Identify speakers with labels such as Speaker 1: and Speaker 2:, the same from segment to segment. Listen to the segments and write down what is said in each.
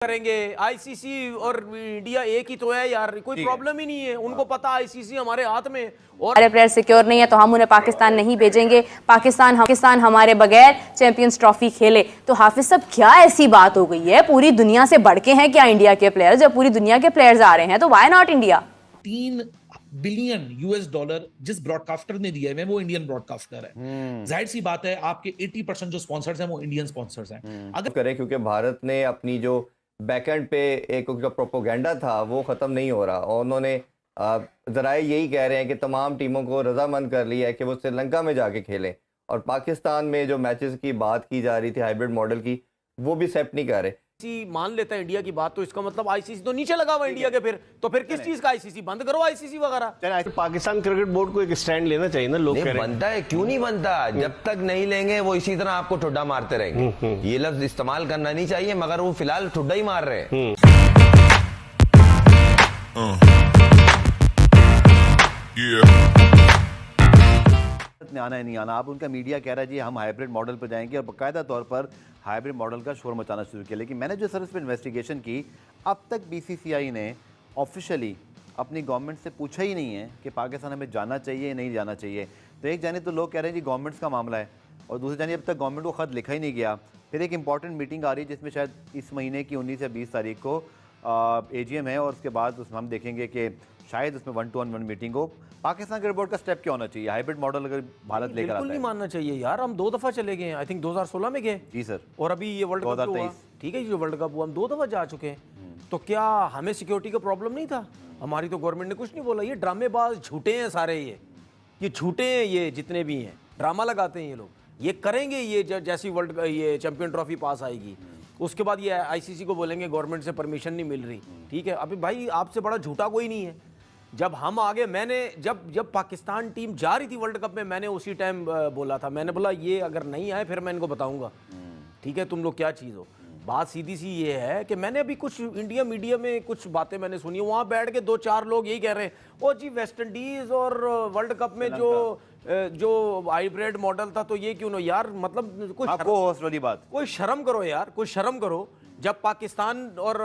Speaker 1: करेंगे। आईसीसी और इंडिया एक ही तो है यार, कोई प्रॉब्लम ही नहीं है। उनको पता आईसीसी हमारे हाथ में और
Speaker 2: हमारे प्लेयर सिक्योर नहीं है तो हम उन्हें पाकिस्तान नहीं भेजेंगे। पाकिस्तान हमारे बगैर चैंपियंस ट्रॉफी खेले। तो हाफिज साहब, क्या ऐसी बात हो गई है? पूरी दुनिया से बढ़ के हैं क्या इंडिया के प्लेयर? जब पूरी दुनिया के प्लेयर्स आ रहे हैं तो why not India?
Speaker 3: 3 billion US dollar जिस ब्रॉडकास्टर ने दिया है वो इंडियन ब्रॉडकास्टर है। जाहिर सी बात है, आपके 80% जो स्पॉन्सर्स हैं वो इंडियन स्पॉन्सर्स हैं।
Speaker 4: अगर करें, क्योंकि भारत ने अपनी जो बैकएंड पे एक जो प्रोपोगेंडा था वो ख़त्म नहीं हो रहा, और उन्होंने ज़राए यही कह रहे हैं कि तमाम टीमों को रजामंद कर लिया है कि वो श्रीलंका में जाके खेलें, और पाकिस्तान में जो मैचेस की बात की जा रही थी हाइब्रिड मॉडल की, वो भी एक्सेप्ट नहीं कर रहे।
Speaker 1: मान लेता है इंडिया की बात, तो इसका मतलब आईसीसी तो नीचे लगा हुआ इंडिया के। फिर किस चीज का आईसीसी? बंद करो आईसीसी वगैरह।
Speaker 5: पाकिस्तान क्रिकेट बोर्ड को एक स्टैंड लेना चाहिए ना। लोग
Speaker 6: नहीं बनता है, क्यों नहीं बनता? जब तक नहीं लेंगे वो इसी तरह आपको ठुड्डा मारते रहेंगे। ये लफ्ज इस्तेमाल करना नहीं चाहिए, मगर वो फिलहाल ठुड्डा ही मार रहे हैं।
Speaker 7: आना है नहीं आना, आप उनका मीडिया कह रहा है जी हम हाइब्रिड मॉडल पर जाएंगे, और बाकायदा तौर पर हाइब्रिड मॉडल का शोर मचाना शुरू किया। लेकिन मैंने जो सर इस पर इन्वेस्टिगेशन की, अब तक बीसीसीआई ने ऑफिशियली अपनी गवर्नमेंट से पूछा ही नहीं है कि पाकिस्तान हमें जाना चाहिए या नहीं जाना चाहिए। तो एक जाने तो लोग कह रहे हैं जी गवर्नमेंट्स का मामला है, और दूसरी जाने अब तक गवर्नमेंट को ख़त लिखा ही नहीं गया। फिर एक इंपॉर्टेंट मीटिंग आ रही है जिसमें शायद इस महीने की 19 या 20 तारीख को AGM है, और उसके बाद उसमें हम देखेंगे कि शायद उसमें 1-to-1 मीटिंग हो। पाकिस्तान क्रिकेट बोर्ड का स्टेप क्या होना चाहिए? हाइब्रिड मॉडल अगर भारत लेकर आता है,
Speaker 1: बिल्कुल नहीं मानना चाहिए यार। हम 2 दफा चले गए, आई थिंक 2016 में गए
Speaker 7: जी सर,
Speaker 1: और अभी ये वर्ल्ड कप हुआ।
Speaker 7: 2023,
Speaker 1: ठीक है, जो वर्ल्ड कप हुआ हम 2 दफा जा चुके हैं। तो क्या हमें सिक्योरिटी का प्रॉब्लम नहीं था? हमारी तो गवर्नमेंट ने कुछ नहीं बोला। ये ड्रामेबाज झूठे हैं सारे, ये झूठे हैं, ये जितने भी हैं ड्रामा लगाते हैं ये लोग। ये करेंगे, ये जैसी वर्ल्ड ये चैंपियन ट्रॉफी पास आएगी उसके बाद ये आईसीसी को बोलेंगे गवर्नमेंट से परमिशन नहीं मिल रही। ठीक है, अभी भाई आपसे बड़ा झूठा कोई नहीं है। जब हम आगे, मैंने जब पाकिस्तान टीम जा रही थी वर्ल्ड कप में, मैंने उसी टाइम बोला था, मैंने बोला ये अगर नहीं आए फिर मैं इनको बताऊंगा, ठीक है, तुम लोग क्या चीज़ हो। बात सीधी सी ये है कि मैंने अभी कुछ इंडिया मीडिया में कुछ बातें मैंने सुनी, वहाँ बैठ के 2-4 लोग यही कह रहे हैं, ओ जी वेस्ट इंडीज़ और वर्ल्ड कप में जो हाइब्रिड मॉडल था तो ये क्यों ना यार, मतलब कोई शर्म करो यार, कोई शर्म करो। जब पाकिस्तान और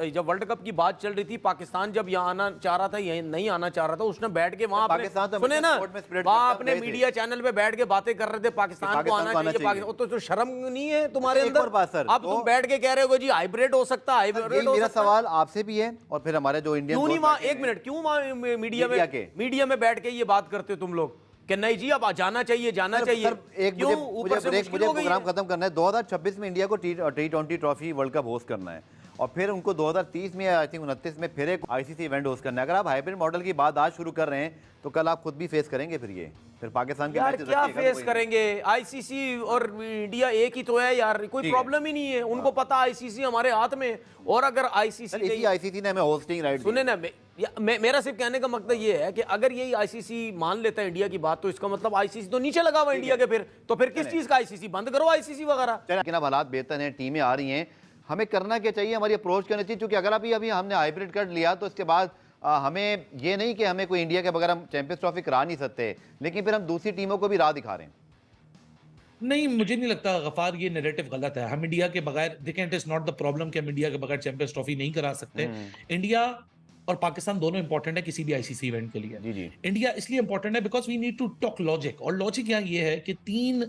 Speaker 1: जब वर्ल्ड कप की बात चल रही थी, पाकिस्तान जब यहाँ आना चाह रहा था, यहीं नहीं आना चाह रहा था, उसने बैठ के वहाँ सुने ना, वहाँ अपने मीडिया चैनल पे बैठ के बातें कर रहे थे पाकिस्तान को आना चाहिए। पाकिस्तान तो शर्म नहीं है तुम्हारे अंदर? अब तुम बैठ के कह रहे हो जी हाइब्रिड हो सकता है, हाइब्रिड हो सकता है।
Speaker 7: मेरा सवाल आपसे भी है, और फिर हमारे जो इंडियन,
Speaker 1: क्यों नहीं वहाँ, एक मिनट, क्यों वहाँ मीडिया में बैठ के ये बात करते हो तुम लोग कि नहीं जी अब जाना चाहिए, जाना चाहिए?
Speaker 7: मुझे प्रोग्राम खत्म करना है। 2026 में इंडिया को T20 trophy world cup host करना है, और फिर उनको 2030 में आई थिंक 29 में फिर एक आईसीसी इवेंट होस्ट करना है। अगर आप हाइब्रिड मॉडल की बात आज शुरू कर रहे हैं तो कल आप खुद भी फेस करेंगे फिर पाकिस्तान के
Speaker 1: यार क्या फेस करेंगे? आईसीसी और इंडिया एक ही तो है यार, कोई प्रॉब्लम ही नहीं है। उनको पता आईसीसी हमारे हाथ में, और अगर
Speaker 7: आईसीसी ने हमें होस्टिंग राइट,
Speaker 1: सुने ना, मेरा सिर्फ कहने का मतलब ये है कि अगर यही आईसीसी मान लेता है इंडिया की बात, तो इसका मतलब आईसीसी तो नीचे लगा हुआ इंडिया के। फिर किस चीज का आईसीसी? बंद करो आईसीसी वगैरह।
Speaker 7: लेकिन अब हालात बेहतर हैं, टीमें आ रही हैं, हमें करना क्या चाहिए? हमारी अप्रोच करनी चाहिए, क्योंकि अगर अभी हमने हाइब्रिड कर लिया तो इसके बाद हमें ये नहीं कि हमें कोई इंडिया के बगैर हम चैंपियंस ट्रॉफी करा नहीं सकते, लेकिन फिर हम दूसरी टीमों को भी राह दिखा रहे हैं।
Speaker 3: नहीं, मुझे नहीं लगता गफार ये नैरेटिव गलत है। हम इंडिया के बगैर, देखें, it is not the problem कि हम इंडिया के बगैर चैंपियंस ट्रॉफी नहीं करा सकते। इंडिया और पाकिस्तान दोनों इंपॉर्टेंट है किसी भी आईसीसी इवेंट के लिए।
Speaker 7: जी।
Speaker 3: इंडिया इसलिए इंपॉर्टेंट है because we need to talk logic, और लॉजिक यहाँ ये है कि 3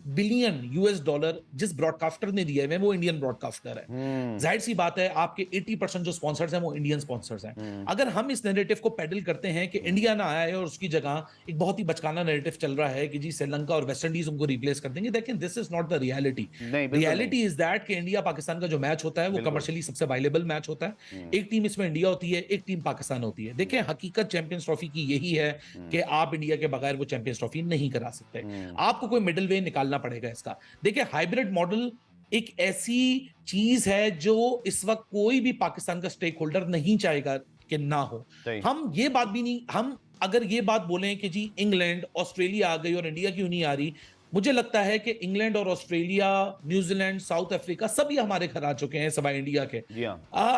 Speaker 3: बिलियन यूएस डॉलर जिस ब्रॉडकास्टर ने दिया है वो इंडियन ब्रॉडकास्टर है। जाहिर सी बात है, आपके 80% जो स्पॉन्सर्स हैं वो इंडियन स्पॉन्सर्स हैं। अगर हम इस नैरेटिव को पेडल करते हैं कि इंडिया ना आया है और उसकी जगह एक बहुत ही बचकाना नैरेटिव चल रहा है कि जी श्रीलंका और वेस्ट इंडीज उनको रिप्लेस कर देंगे, लेकिन this is not the reality. Reality is that कि इंडिया पाकिस्तान का जो मैच होता है वो कमर्शियली सबसे वायलेबल मैच होता है। एक टीम इसमें इंडिया होती है, एक टीम पाकिस्तान होती है। देखिए, हकीकत चैंपियंस ट्रॉफी की यही है कि आप इंडिया के बगैर वो चैंपियंस ट्रॉफी नहीं करा सकते। आपको कोई मिडिल वे निकालना पड़ेगा इसका। देखिए, हाइब्रिड मॉडल एक ऐसी चीज है जो इस वक्त कोई भी पाकिस्तान का स्टेक होल्डर नहीं चाहेगा कि ना हो। हम ये बात भी नहीं, हम अगर ये बात बोलें कि जी इंग्लैंड ऑस्ट्रेलिया आ गई और इंडिया क्यों नहीं आ रही, मुझे लगता है कि इंग्लैंड और ऑस्ट्रेलिया, न्यूजीलैंड, साउथ अफ्रीका सभी हमारे घर आ चुके हैं सिवाय इंडिया के।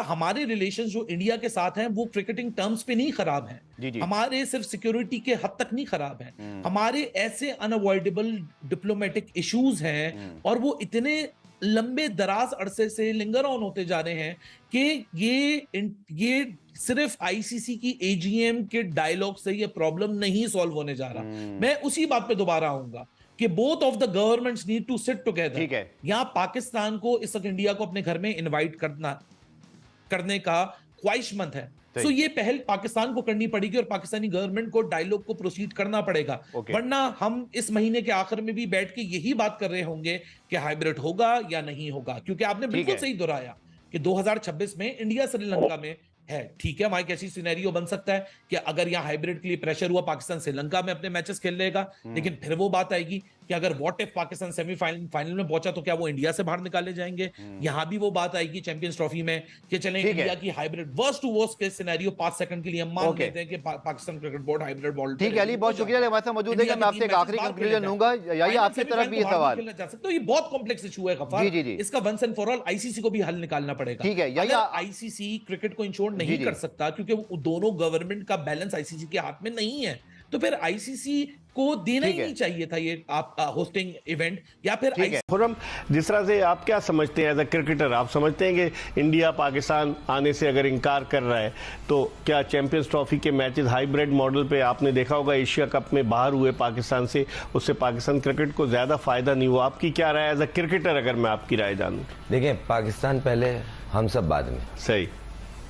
Speaker 3: हमारे रिलेशंस जो इंडिया के साथ हैं वो क्रिकेटिंग टर्म्स पे नहीं खराब हैं। हमारे सिर्फ सिक्योरिटी के हद तक नहीं खराब हैं। हमारे ऐसे अनअवॉइडेबल डिप्लोमेटिक इश्यूज हैं और वो इतने लंबे दराज अरसे से लिंगर ऑन होते जा रहे हैं कि ये सिर्फ आईसीसी की एजीएम के डायलॉग से ये प्रॉब्लम नहीं सॉल्व होने जा रहा। मैं उसी बात पे दोबारा आऊंगा कि both of the governments need to sit together.
Speaker 7: ठीक है,
Speaker 3: यहां पाकिस्तान को इस वक्त इंडिया को अपने घर में इनवाइट करने का ख्वाहिशमंद है, तो ये पहल पाकिस्तान को करनी पड़ेगी और पाकिस्तानी गवर्नमेंट को डायलॉग को प्रोसीड करना पड़ेगा। वरना हम इस महीने के आखिर में भी बैठ के यही बात कर रहे होंगे कि हाइब्रिड होगा या नहीं होगा, क्योंकि आपने बिल्कुल सही दोहराया कि 2026 में इंडिया श्रीलंका में है। ठीक है, वहां एक ऐसी सिनेरियो बन सकता है कि अगर यहाँ हाइब्रिड के लिए प्रेशर हुआ, पाकिस्तान श्रीलंका में अपने मैचेस खेल लेगा, लेकिन फिर वो बात आएगी कि अगर व्हाट इफ पाकिस्तान सेमीफाइनल में पहुंचा तो क्या वो इंडिया से बाहर निकाले जाएंगे। यहां भी वो बात आएगी चैंपियंस ट्रॉफी में कि चलें इंडिया की हाइब्रिड वर्स्ट टू वर्स्ट के सिनेरियो 5 सेकंड के लिए हम मान लेते हैं कि Pakistan cricket board hybrid ball.
Speaker 7: ठीक है अली, बहुत शुक्रिया हमारे साथ मौजूद है। मैं आपसे एक आखिरी कंक्लूजन लूंगा, यही आपकी तरफ भी सवाल।
Speaker 3: तो ये बहुत कॉम्प्लेक्स इशू है गफ्फार, इसका once and for all ICC को भी हल निकालना पड़ेगा।
Speaker 7: ठीक है,
Speaker 3: अगर आईसीसी क्रिकेट को इंश्योर नहीं कर सकता क्योंकि वो दोनों गवर्नमेंट का बैलेंस आईसीसी के हाथ में नहीं है, तो फिर आईसीसी को देना ही नहीं चाहिए था ये आप होस्टिंग इवेंट, या फिर
Speaker 5: खुर्रम जिस तरह से आप क्या समझते हैं एज अ क्रिकेटर, आप समझते हैं कि इंडिया पाकिस्तान आने से अगर इनकार कर रहा है तो क्या चैंपियंस ट्रॉफी के मैचेस हाइब्रिड मॉडल पे आपने देखा होगा एशिया कप में बाहर हुए पाकिस्तान से, उससे पाकिस्तान क्रिकेट को ज्यादा फायदा नहीं हुआ? आपकी क्या राय एज अ क्रिकेटर, अगर मैं आपकी राय जानूं?
Speaker 6: देखिए, पाकिस्तान पहले, हम सब बाद में।
Speaker 5: सही,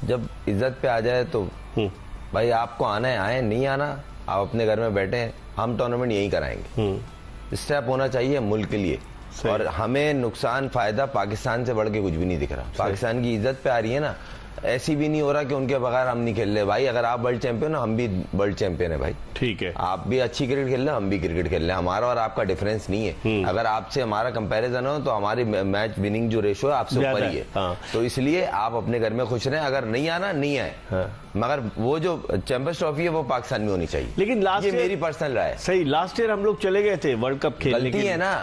Speaker 6: जब इज्जत पे आ जाए तो भाई आपको आना है आए, नहीं आना आप अपने घर में बैठे हैं, हम टूर्नामेंट यही कराएंगे। स्टेप होना चाहिए मुल्क के लिए, और हमें नुकसान फायदा पाकिस्तान से बढ़ के कुछ भी नहीं दिख रहा। पाकिस्तान की इज्जत पे आ रही है ना, ऐसी भी नहीं हो रहा कि उनके बगैर हम नहीं खेल रहे। भाई अगर आप वर्ल्ड चैंपियन हो, हम भी वर्ल्ड चैंपियन है भाई।
Speaker 5: ठीक है,
Speaker 6: आप भी अच्छी क्रिकेट खेल रहे हो, हम भी क्रिकेट खेल रहे हैं, हमारा और आपका डिफरेंस नहीं है। अगर आपसे हमारा कंपैरिजन हो तो हमारी मैच विनिंग जो रेशो है आपसे ऊपर ही है। तो इसलिए आप अपने घर में खुश रहें, अगर नहीं आना नहीं आए, मगर वो जो चैंपियंस ट्रॉफी है वो पाकिस्तान में होनी चाहिए।
Speaker 5: लेकिन लास्ट ईयर
Speaker 6: मेरी पर्सनल राय है।
Speaker 5: सही, लास्ट ईयर हम लोग चले गए थे वर्ल्ड कप खेलने,
Speaker 6: गलती है ना,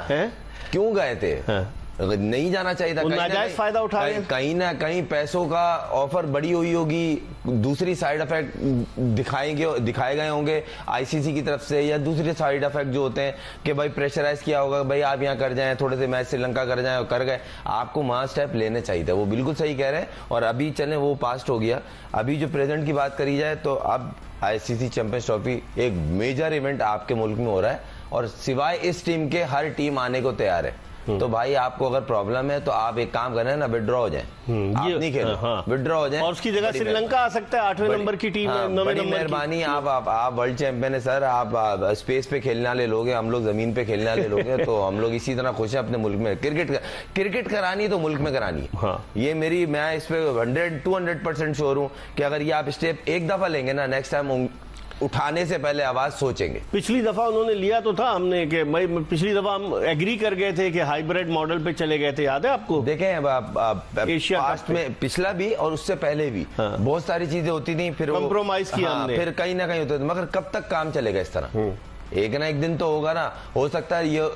Speaker 6: क्यों गए थे? नहीं जाना चाहिए था।
Speaker 5: नाजायज फायदा उठा रहे हैं।
Speaker 6: कहीं ना कहीं पैसों का ऑफर बड़ी हुई होगी, दूसरी साइड इफेक्ट दिखाए गए होंगे आईसीसी की तरफ से, या दूसरे साइड इफेक्ट जो होते हैं कि भाई प्रेशराइज किया होगा, भाई आप यहाँ कर जाएं, थोड़े से मैच श्रीलंका कर जाएं, और कर गए। आपको वहां स्टेप लेने चाहिए था, वो बिल्कुल सही कह रहे हैं। और अभी चले वो पास्ट हो गया, अभी जो प्रेजेंट की बात करी जाए तो अब आईसीसी चैंपियंस ट्रॉफी एक मेजर इवेंट आपके मुल्क में हो रहा है, और सिवाय इस टीम के हर टीम आने को तैयार है। तो भाई आपको अगर प्रॉब्लम है तो आप एक काम करें ना, विड्रॉ हो जाए, आप नहीं खेलो, विड्रॉ हो जाए,
Speaker 5: और उसकी जगह श्रीलंका आ सकता है 8वें नंबर की टीम है, 9वें नंबर की।
Speaker 6: मेहरबानी, आप वर्ल्ड चैंपियन है सर, आप स्पेस पे खेलने वाले लोग हैं, हम लोग जमीन पे खेलने वाले लोग हैं, तो हम लोग इसी तरह खुश हैं अपने मुल्क में। क्रिकेट करानी है तो मुल्क में करानी है। ये मैं इस पे 100-200% श्योर हूँ कि अगर ये आप स्टेप एक दफा लेंगे ना, नेक्स्ट टाइम उठाने से पहले आवाज सोचेंगे।
Speaker 5: पिछली दफा उन्होंने लिया तो था हमने कि पिछली दफा हम एग्री कर गए थे कि हाइब्रिड मॉडल पे चले गए थे, याद है आपको?
Speaker 6: देखें
Speaker 5: एशिया
Speaker 6: पास्ट में पिछला भी और उससे पहले भी बहुत सारी चीजें होती थी, फिर
Speaker 5: कॉम्प्रोमाइज किया हमने,
Speaker 6: फिर कहीं ना कहीं होते थे, मगर कब तक काम चलेगा इस तरह? एक ना एक दिन तो होगा ना। हो सकता है ये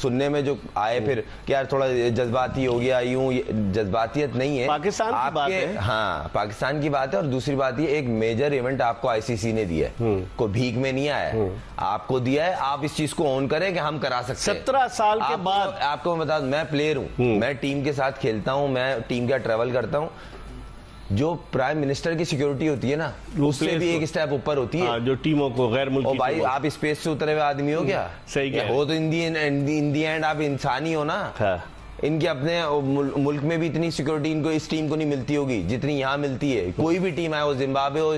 Speaker 6: सुनने में जो आए फिर कि यार थोड़ा जज्बाती हो गया, यूं, जज्बातियत नहीं है,
Speaker 5: पाकिस्तान की बात है।
Speaker 6: हाँ, पाकिस्तान की बात है। और दूसरी बात ये, एक मेजर इवेंट आपको आईसीसी ने दिया है, कोई भीख में नहीं आया है, आपको दिया है। आप इस चीज को ऑन करें कि हम करा सकते हैं।
Speaker 5: 17 साल के बाद
Speaker 6: आपको मैं बता दूं, मैं प्लेयर हूं, मैं टीम के साथ खेलता हूं, मैं टीम का ट्रेवल करता हूं। जो प्राइम मिनिस्टर की सिक्योरिटी होती है ना, उससे भी एक स्टेप ऊपर होती है।
Speaker 5: जो टीमों को गैर मुल्की,
Speaker 6: भाई आप स्पेस से उतरे हुए आदमी हो क्या?
Speaker 5: सही क्या
Speaker 6: हो तो इन दी एंड आप इंसान ही हो ना। इनके अपने मुल्क में भी इतनी सिक्योरिटी इनको, इस टीम को नहीं मिलती होगी जितनी यहाँ मिलती है। कोई भी टीम आए, वो जिम्बाब्वे हो,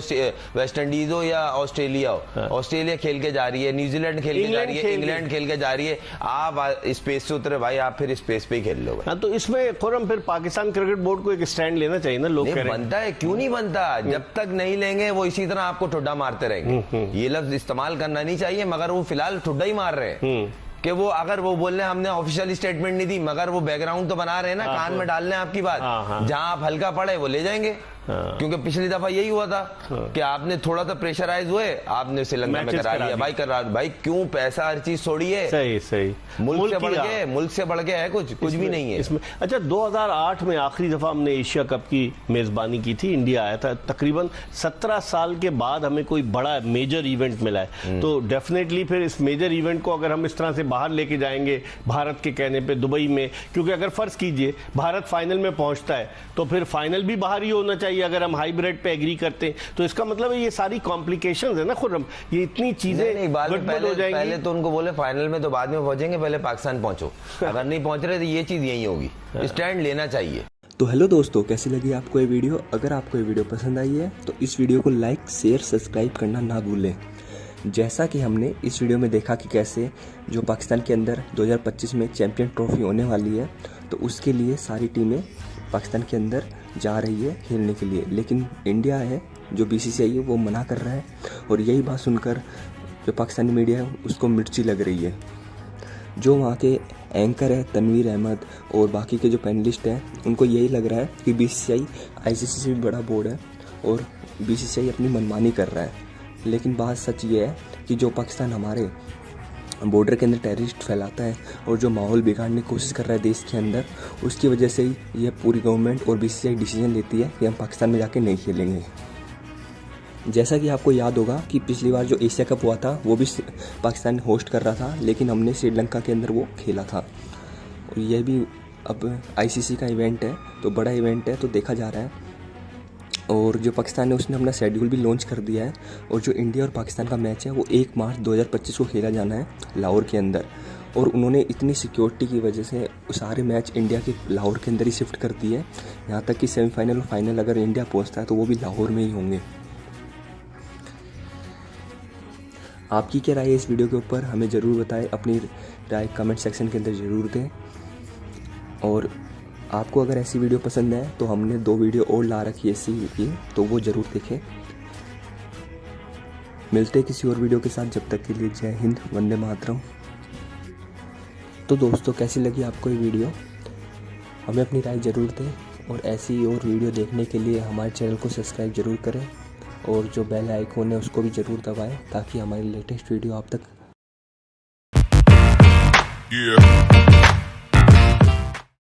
Speaker 6: वेस्ट इंडीज हो, या ऑस्ट्रेलिया हो। ऑस्ट्रेलिया खेल के जा रही है, न्यूजीलैंड खेल के जा रही है, इंग्लैंड खेल के जा रही है। आप स्पेस से उतरे भाई, आप फिर स्पेस पे ही खेल लोगे।
Speaker 5: हाँ, तो इसमें खुर्रम फिर पाकिस्तान क्रिकेट बोर्ड को एक स्टैंड लेना चाहिए ना। लोग
Speaker 6: बनता है, क्यों नहीं बनता? जब तक नहीं लेंगे वो इसी तरह आपको ठुड्डा मारते रहेंगे। ये लफ्ज इस्तेमाल करना नहीं चाहिए, मगर वो फिलहाल ठुड्डा ही मार रहे हैं कि वो अगर वो बोल रहे हैं हमने ऑफिशियल स्टेटमेंट नहीं दी, मगर वो बैकग्राउंड तो बना रहे हैं ना, कान में डाल रहे हैं आपकी बात। जहां आप हल्का पड़े वो ले जाएंगे। क्योंकि पिछली दफा यही हुआ था कि आपने थोड़ा सा प्रेशराइज हुए, आपने श्रीलंका में करा लिया। भाई क्यों पैसा हर चीज छोड़िए,
Speaker 5: सही
Speaker 6: मुल्क से बढ़ के है कुछ भी नहीं है
Speaker 5: इसमें। अच्छा, 2008 में आखिरी दफा हमने एशिया कप की मेजबानी की थी, इंडिया आया था। तकरीबन 17 साल के बाद हमें कोई बड़ा मेजर इवेंट मिला है। तो डेफिनेटली फिर इस मेजर इवेंट को अगर हम इस तरह से बाहर लेके जाएंगे भारत के कहने पे दुबई में, क्योंकि अगर फर्ज कीजिए भारत फाइनल में पहुंचता है तो फिर फाइनल भी बाहर ही होना चाहिए अगर हम हाइब्रिड पे एग्री करते हैं। तो इसका मतलब है ये सारी कॉम्प्लिकेशंस है ना खुर्रम, ये इतनी चीजें गड़बड़ हो जाएंगी।
Speaker 6: पहले तो उनको बोले फाइनल में तो बाद में पहुंचेंगे, पहले पाकिस्तान पहुंचो। अगर नहीं पहुंच रहे तो ये चीज यही होगी, स्टैंड लेना चाहिए।
Speaker 8: तो हेलो दोस्तों, कैसी लगी आपको ये वीडियो? अगर आपको ये वीडियो पसंद आई है तो इस वीडियो को लाइक, शेयर, सब्सक्राइब करना ना भूलें। जैसा कि हमने इस वीडियो में देखा कि कैसे जो पाकिस्तान के अंदर 2025 में चैंपियन ट्रॉफी होने वाली है, तो उसके लिए सारी टीमें पाकिस्तान के अंदर जा रही है खेलने के लिए, लेकिन इंडिया है जो BCCI है वो मना कर रहा है। और यही बात सुनकर जो पाकिस्तानी मीडिया है उसको मिर्ची लग रही है। जो वहाँ के एंकर है तनवीर अहमद और बाकी के जो पैनलिस्ट हैं उनको यही लग रहा है कि BCCI ICC से भी बड़ा बोर्ड है और BCCI अपनी मनमानी कर रहा है। लेकिन बात सच ये है कि जो पाकिस्तान हमारे बॉर्डर के अंदर टेररिस्ट फैलाता है और जो माहौल बिगाड़ने की कोशिश कर रहा है देश के अंदर, उसकी वजह से ही ये पूरी गवर्नमेंट और BCCI डिसीजन लेती है कि हम पाकिस्तान में जाके नहीं खेलेंगे। जैसा कि आपको याद होगा कि पिछली बार जो एशिया कप हुआ था वो भी पाकिस्तान होस्ट कर रहा था, लेकिन हमने श्रीलंका के अंदर वो खेला था। और ये भी अब ICC का इवेंट है तो बड़ा इवेंट है, तो देखा जा रहा है। और जो पाकिस्तान है उसने अपना शेड्यूल भी लॉन्च कर दिया है। और जो इंडिया और पाकिस्तान का मैच है वो 1 मार्च 2025 को खेला जाना है लाहौर के अंदर। और उन्होंने इतनी सिक्योरिटी की वजह से सारे मैच इंडिया के लाहौर के अंदर ही शिफ्ट कर दिए हैं। यहाँ तक कि सेमीफाइनल और फाइनल अगर इंडिया पहुँचता है तो वो भी लाहौर में ही होंगे। आपकी क्या राय है इस वीडियो के ऊपर, हमें ज़रूर बताएं। अपनी राय कमेंट सेक्शन के अंदर ज़रूर दें। और आपको अगर ऐसी वीडियो पसंद है तो हमने 2 वीडियो और ला रखी है ऐसी की, तो वो ज़रूर देखें। मिलते हैं किसी और वीडियो के साथ, जब तक के लिए जय हिंद, वंदे मातरम। तो दोस्तों, कैसी लगी आपको ये वीडियो? हमें अपनी राय ज़रूर दें और ऐसी और वीडियो देखने के लिए हमारे चैनल को सब्सक्राइब ज़रूर करें और जो बेल आइकॉन है उसको भी ज़रूर दबाएं ताकि हमारी लेटेस्ट वीडियो आप तक